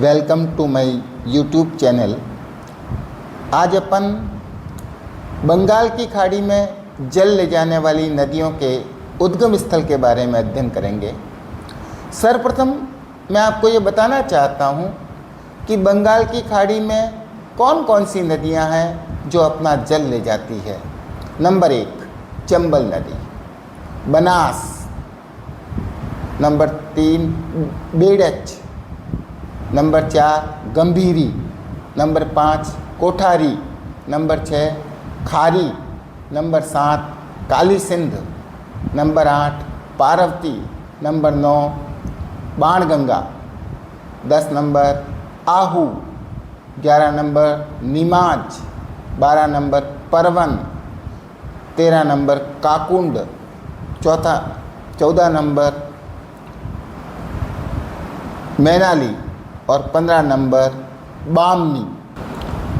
Welcome to my YouTube channel. आज अपन बंगाल की खाड़ी में जल ले जाने वाली नदियों के उद्गम स्थल के बारे में अध्ययन करेंगे। सर्वप्रथम मैं आपको ये बताना चाहता हूँ कि बंगाल की खाड़ी में कौन कौन सी नदियाँ हैं जो अपना जल ले जाती है। नंबर 1 चंबल नदी, Banas. Number 3 Berach. Number 4 Gambhiri. Number 5 Kothari. Number 6 Khari. Number 7 Kali Sindh. Number 8 Parvati. Number 9 Banganga. 10 number Ahu. 11 number Nimaj. 12 number Parvan. 13 number Kakund. 14 number Menali और 15 नंबर बामनी।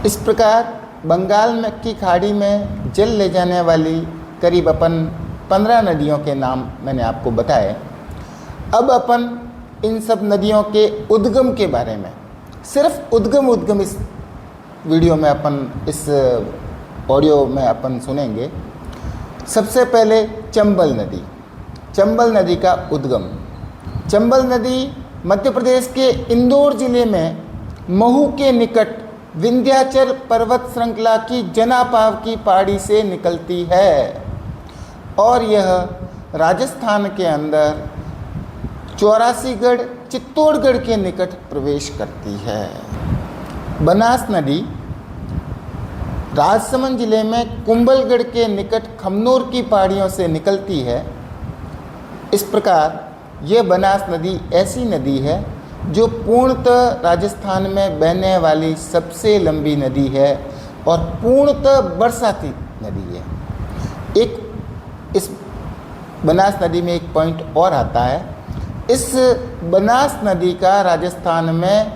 इस प्रकार बंगाल में की खाड़ी में जल ले जाने वाली करीब अपन 15 नदियों के नाम मैंने आपको बताए। अब अपन इन सब नदियों के उद्गम के बारे में, सिर्फ उद्गम इस वीडियो में इस ऑडियो में अपन सुनेंगे। सबसे पहले चंबल नदी। चंबल नदी का उद्गम। चंबल नदी मध्य प्रदेश के इंदौर जिले में महू के निकट विंध्याचल पर्वत श्रृंखला की जनापाव की पहाड़ी से निकलती है और यह राजस्थान के अंदर चौरासीगढ़ चित्तौड़गढ़ के निकट प्रवेश करती है। बनास नदी राजसमंद जिले में कुंभलगढ़ के निकट खमनोर की पहाड़ियों से निकलती है। इस प्रकार यह बनास नदी ऐसी नदी है जो पूर्णतः राजस्थान में बहने वाली सबसे लंबी नदी है और पूर्णतः बरसाती नदी है। इस बनास नदी में एक पॉइंट और आता है। इस बनास नदी का राजस्थान में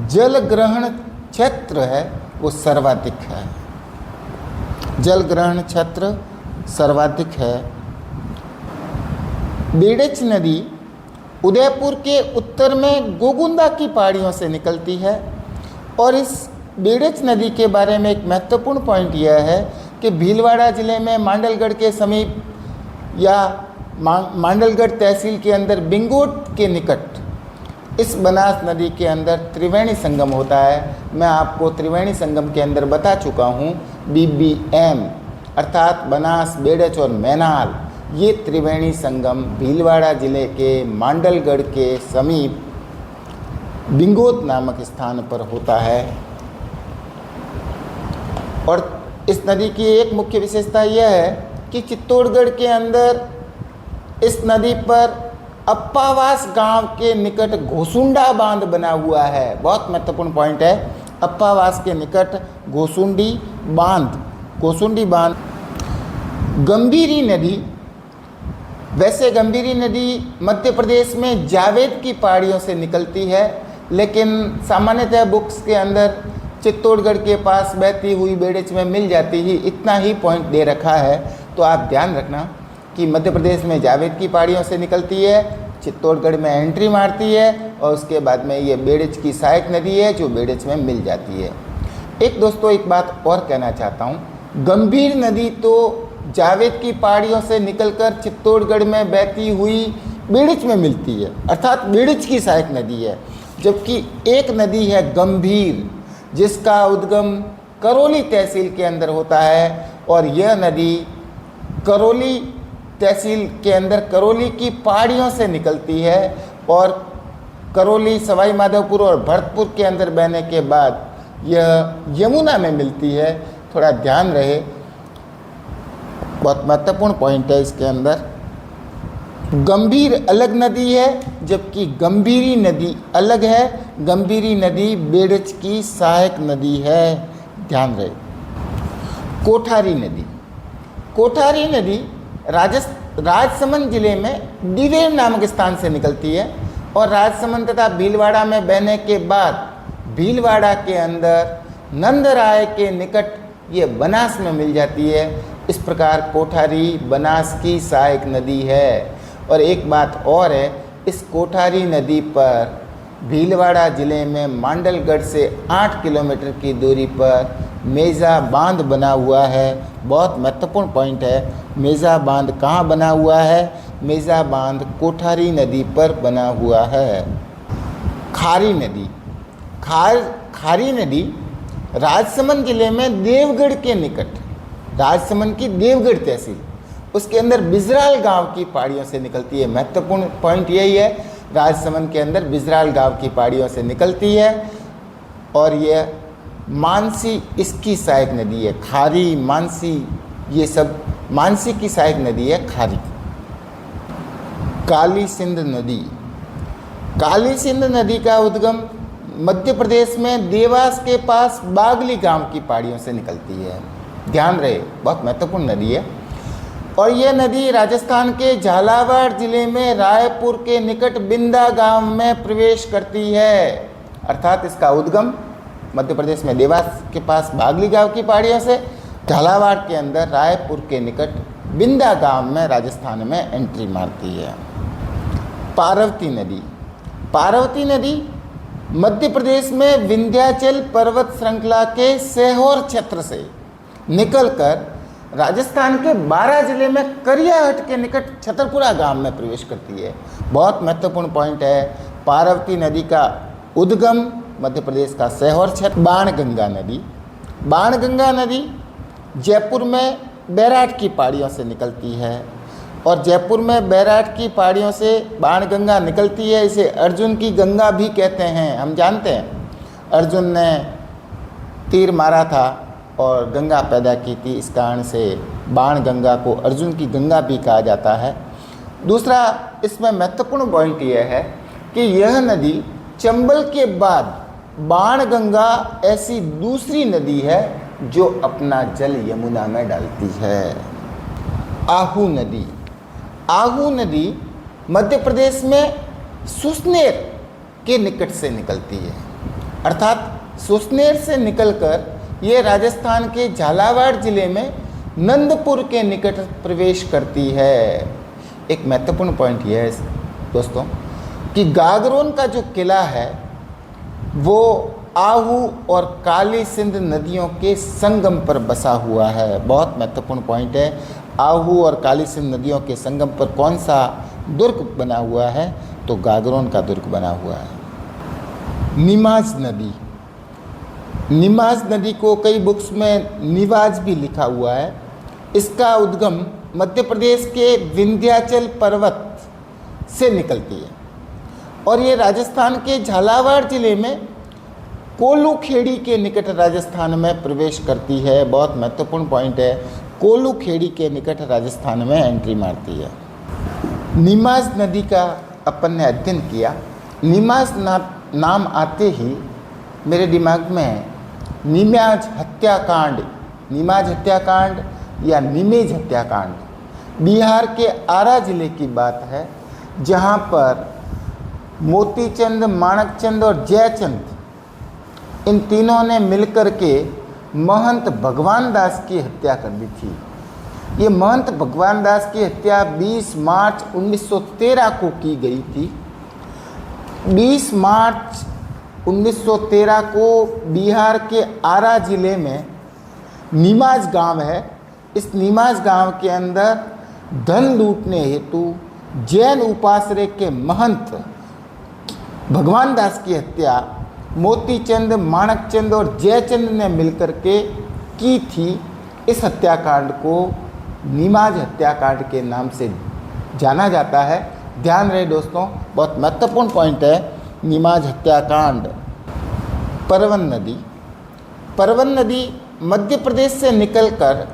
जल ग्रहण क्षेत्र है वो सर्वाधिक है। जल ग्रहण क्षेत्र सर्वाधिक है। बेड़च नदी उदयपुर के उत्तर में गोगुंदा की पहाड़ियों से निकलती है और इस बेड़च नदी के बारे में एक महत्वपूर्ण पॉइंट यह है कि भीलवाड़ा जिले में मांडलगढ़ के समीप या मांडलगढ़ तहसील के अंदर बिंगोट के निकट इस बनास नदी के अंदर त्रिवेणी संगम होता है। मैं आपको त्रिवेणी संगम के अंदर बता चुका हूँ। BBM अर्थात बनास, बेड़च और मैनाल, ये त्रिवेणी संगम भीलवाड़ा जिले के मांडलगढ़ के समीप बिंगोत नामक स्थान पर होता है। और इस नदी की एक मुख्य विशेषता यह है कि चित्तौड़गढ़ के अंदर इस नदी पर अप्पावास गांव के निकट घोसुंडा बांध बना हुआ है। बहुत महत्वपूर्ण पॉइंट है। अप्पावास के निकट घोसुंडी बांध। गंभीरी नदी, वैसे गंभीरी नदी मध्य प्रदेश में जावेद की पहाड़ियों से निकलती है, लेकिन सामान्यतः बुक्स के अंदर चित्तौड़गढ़ के पास बहती हुई बेड़च में मिल जाती ही, इतना ही पॉइंट दे रखा है। तो आप ध्यान रखना कि मध्य प्रदेश में जावेद की पहाड़ियों से निकलती है, चित्तौड़गढ़ में एंट्री मारती है और उसके बाद में ये बेड़च की सहायक नदी है जो बेड़च में मिल जाती है। दोस्तों एक बात और कहना चाहता हूँ। गंभीर नदी तो जावेद की पहाड़ियों से निकलकर चित्तौड़गढ़ में बहती हुई बेड़च में मिलती है, अर्थात बेड़च की सहायक नदी है। जबकि एक नदी है गंभीर जिसका उद्गम करौली तहसील के अंदर होता है और यह नदी करौली तहसील के अंदर करौली की पहाड़ियों से निकलती है और करौली, सवाई माधोपुर और भरतपुर के अंदर बहने के बाद यह यमुना में मिलती है। थोड़ा ध्यान रहे, बहुत महत्वपूर्ण पॉइंट है इसके अंदर। गंभीर अलग नदी है जबकि गंभीरी नदी अलग है। गंभीरी नदी बेड़च की सहायक नदी है, ध्यान रहे। कोठारी नदी राजसमंद जिले में दिवेर नामक स्थान से निकलती है और राजसमंद तथा भीलवाड़ा में बहने के बाद भीलवाड़ा के अंदर नंदराय के निकट ये बनास में मिल जाती है। इस प्रकार कोठारी बनास की सहायक नदी है। और एक बात और है, इस कोठारी नदी पर भीलवाड़ा जिले में मांडलगढ़ से 8 किलोमीटर की दूरी पर मेजा बांध बना हुआ है। बहुत महत्वपूर्ण पॉइंट है। मेजा बांध कहाँ बना हुआ है? मेजा बांध कोठारी नदी पर बना हुआ है। खारी नदी, खारी नदी राजसमंद जिले में देवगढ़ के निकट, राजसमंद की देवगढ़ तहसील, उसके अंदर बिजराल गांव की पहाड़ियों से निकलती है। महत्वपूर्ण पॉइंट यही है, राजसमंद के अंदर बिजराल गांव की पहाड़ियों से निकलती है और यह मानसी इसकी सहायक नदी है। खारी, मानसी, ये सब मानसी की सहायक नदी है खारी। काली सिंध नदी, काली सिंध नदी का उद्गम मध्य प्रदेश में देवास के पास बागली गांव की पहाड़ियों से निकलती है। ध्यान रहे, बहुत महत्वपूर्ण नदी है। और यह नदी राजस्थान के झालावाड़ जिले में रायपुर के निकट बिंदा गांव में प्रवेश करती है। अर्थात इसका उद्गम मध्य प्रदेश में देवास के पास बागली गांव की पहाड़ियों से, झालावाड़ के अंदर रायपुर के निकट बिंदा गांव में राजस्थान में एंट्री मारती है। पार्वती नदी, पार्वती नदी मध्य प्रदेश में विंध्याचल पर्वत श्रृंखला के सीहोर क्षेत्र से निकलकर राजस्थान के 12 जिले में करियाहट के निकट छतरपुरा गांव में प्रवेश करती है। बहुत महत्वपूर्ण पॉइंट है। पार्वती नदी का उद्गम मध्य प्रदेश का सीहोर क्षेत्र। बाणगंगा नदी, बाणगंगा नदी जयपुर में बैराट की पहाड़ियों से निकलती है और जयपुर में बैराट की पहाड़ियों से बाणगंगा निकलती है। इसे अर्जुन की गंगा भी कहते हैं। हम जानते हैं अर्जुन ने तीर मारा था और गंगा पैदा की थी, इस कारण से बाणगंगा को अर्जुन की गंगा भी कहा जाता है। दूसरा इसमें महत्वपूर्ण पॉइंट यह है कि यह नदी चंबल के बाद बाणगंगा ऐसी दूसरी नदी है जो अपना जल यमुना में डालती है। आहू नदी, आहू नदी मध्य प्रदेश में सुसनेर के निकट से निकलती है। अर्थात सुसनेर से निकलकर ये राजस्थान के झालावाड़ जिले में नंदपुर के निकट प्रवेश करती है। एक महत्वपूर्ण पॉइंट यह है दोस्तों कि गागरोन का जो किला है वो आहू और काली सिंध नदियों के संगम पर बसा हुआ है। बहुत महत्वपूर्ण पॉइंट है। आहू और काली सिंध नदियों के संगम पर कौन सा दुर्ग बना हुआ है? तो गागरोन का दुर्ग बना हुआ है। निमाज नदी, निमाज नदी को कई बुक्स में निवाज भी लिखा हुआ है। इसका उद्गम मध्य प्रदेश के विंध्याचल पर्वत से निकलती है और ये राजस्थान के झालावाड़ जिले में कोलू खेड़ी के निकट राजस्थान में प्रवेश करती है। बहुत महत्वपूर्ण पॉइंट है। कोलू खेड़ी के निकट राजस्थान में एंट्री मारती है। निमाज नदी का अपन ने अध्ययन किया। निमाज नाम आते ही मेरे दिमाग में निमाज हत्याकांड, निमाज हत्याकांड या निमेज हत्याकांड बिहार के आरा जिले की बात है, जहाँ पर मोतीचंद, माणकचंद और जयचंद, इन तीनों ने मिलकर के महंत भगवान दास की हत्या कर दी थी। ये महंत भगवान दास की हत्या 20 मार्च 1913 को की गई थी। 20 मार्च 1913 को बिहार के आरा जिले में निमाज गांव है। इस निमाज गांव के अंदर धन लूटने हेतु जैन उपासरे के महंत भगवान दास की हत्या मोतीचंद, माणकचंद और जयचंद ने मिलकर के की थी। इस हत्याकांड को निमाज हत्याकांड के नाम से जाना जाता है। ध्यान रहे दोस्तों, बहुत महत्वपूर्ण पॉइंट है निमाज हत्याकांड। परवन नदी, परवन नदी मध्य प्रदेश से निकलकर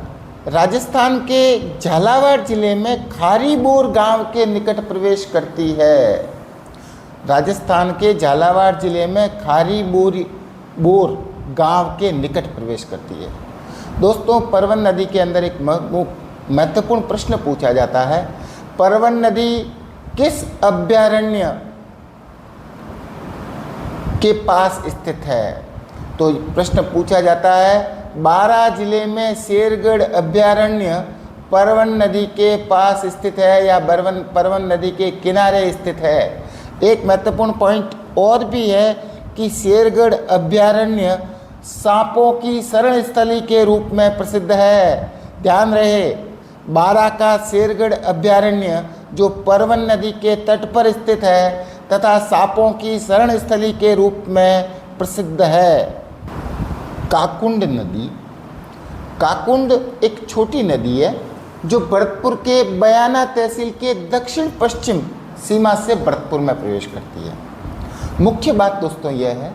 राजस्थान के झालावाड़ जिले में खारीबोर गांव के निकट प्रवेश करती है। राजस्थान के झालावाड़ जिले में खारीबोर गांव के निकट प्रवेश करती है। दोस्तों, परवन नदी के अंदर एक महत्वपूर्ण प्रश्न पूछा जाता है, परवन नदी किस अभयारण्य के पास स्थित है? तो प्रश्न पूछा जाता है, 12 जिले में शेरगढ़ अभयारण्य परवन नदी के पास स्थित है या परवन नदी के किनारे स्थित है। एक महत्वपूर्ण पॉइंट और भी है कि शेरगढ़ अभयारण्य सांपों की शरण स्थली के रूप में प्रसिद्ध है। ध्यान रहे, बारां का शेरगढ़ अभयारण्य जो परवन नदी के तट पर स्थित है तथा सांपों की शरण स्थली के रूप में प्रसिद्ध है। काकुंड नदी, काकुंड एक छोटी नदी है जो भरतपुर के बयाना तहसील के दक्षिण पश्चिम सीमा से भरतपुर में प्रवेश करती है। मुख्य बात दोस्तों यह है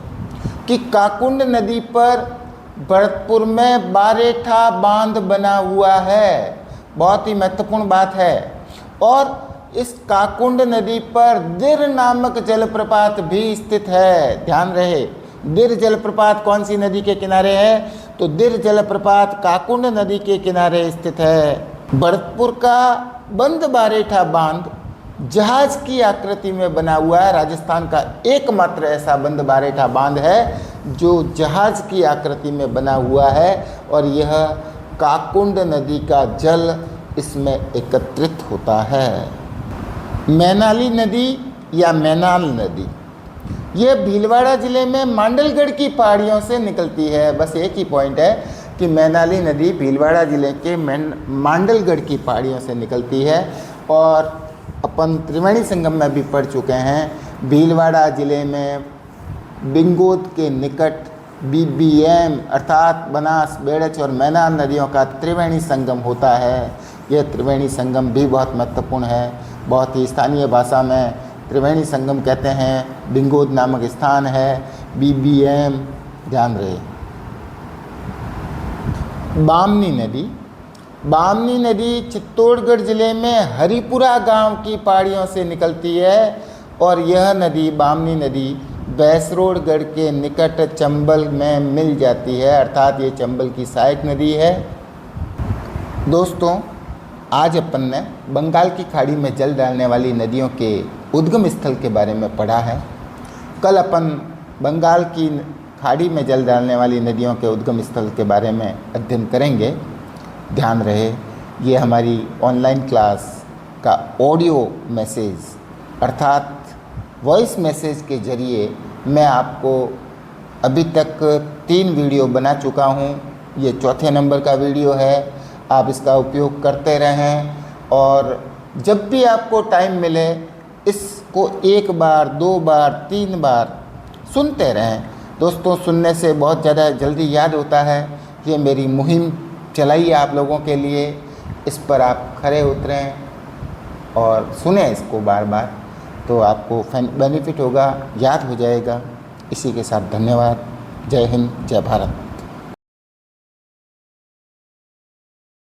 कि काकुंड नदी पर भरतपुर में बारेठा बांध बना हुआ है, बहुत ही महत्वपूर्ण बात है। और इस काकुंड नदी पर दिर नामक जलप्रपात भी स्थित है। ध्यान रहे, दिर जलप्रपात कौन सी नदी के किनारे है? तो दिर जलप्रपात काकुंड नदी के किनारे स्थित है। भरतपुर का बंद बारेठा बांध जहाज की आकृति में बना हुआ है। राजस्थान का एकमात्र ऐसा बंद बारेठा बांध है जो जहाज की आकृति में बना हुआ है और यह काकुंड नदी का जल इसमें एकत्रित होता है। मैनाली नदी या मैनाल नदी, यह भीलवाड़ा ज़िले में मांडलगढ़ की पहाड़ियों से निकलती है। बस एक ही पॉइंट है कि मैनाली नदी भीलवाड़ा ज़िले के मांडलगढ़ की पहाड़ियों से निकलती है। और अपन त्रिवेणी संगम में भी पढ़ चुके हैं, भीलवाड़ा ज़िले में बिंगोद के निकट BBM अर्थात बनास, बेड़च और मैनाल नदियों का त्रिवेणी संगम होता है। यह त्रिवेणी संगम भी बहुत महत्वपूर्ण है। बहुत ही स्थानीय भाषा में त्रिवेणी संगम कहते हैं। बिंगोद नामक स्थान है, BBM ध्यान रहे। बामनी नदी, बामनी नदी चित्तौड़गढ़ ज़िले में हरिपुरा गांव की पहाड़ियों से निकलती है और यह नदी, बामनी नदी, बैसरोडगढ़ के निकट चंबल में मिल जाती है, अर्थात ये चंबल की सहायक नदी है। दोस्तों, आज अपन ने बंगाल की खाड़ी में जल डालने वाली नदियों के उद्गम स्थल के बारे में पढ़ा है। कल अपन बंगाल की खाड़ी में जल डालने वाली नदियों के उद्गम स्थल के बारे में अध्ययन करेंगे। ध्यान रहे, ये हमारी ऑनलाइन क्लास का ऑडियो मैसेज अर्थात वॉइस मैसेज के ज़रिए मैं आपको अभी तक 3 वीडियो बना चुका हूँ। ये चौथे नंबर का वीडियो है। आप इसका उपयोग करते रहें और जब भी आपको टाइम मिले इसको 1 बार, 2 बार, 3 बार सुनते रहें। दोस्तों, सुनने से बहुत ज़्यादा जल्दी याद होता है। ये मेरी मुहिम चलाई आप लोगों के लिए, इस पर आप खरे उतरें और सुने इसको बार बार, तो आपको बेनिफिट होगा, याद हो जाएगा। इसी के साथ धन्यवाद। जय हिंद, जय भारत।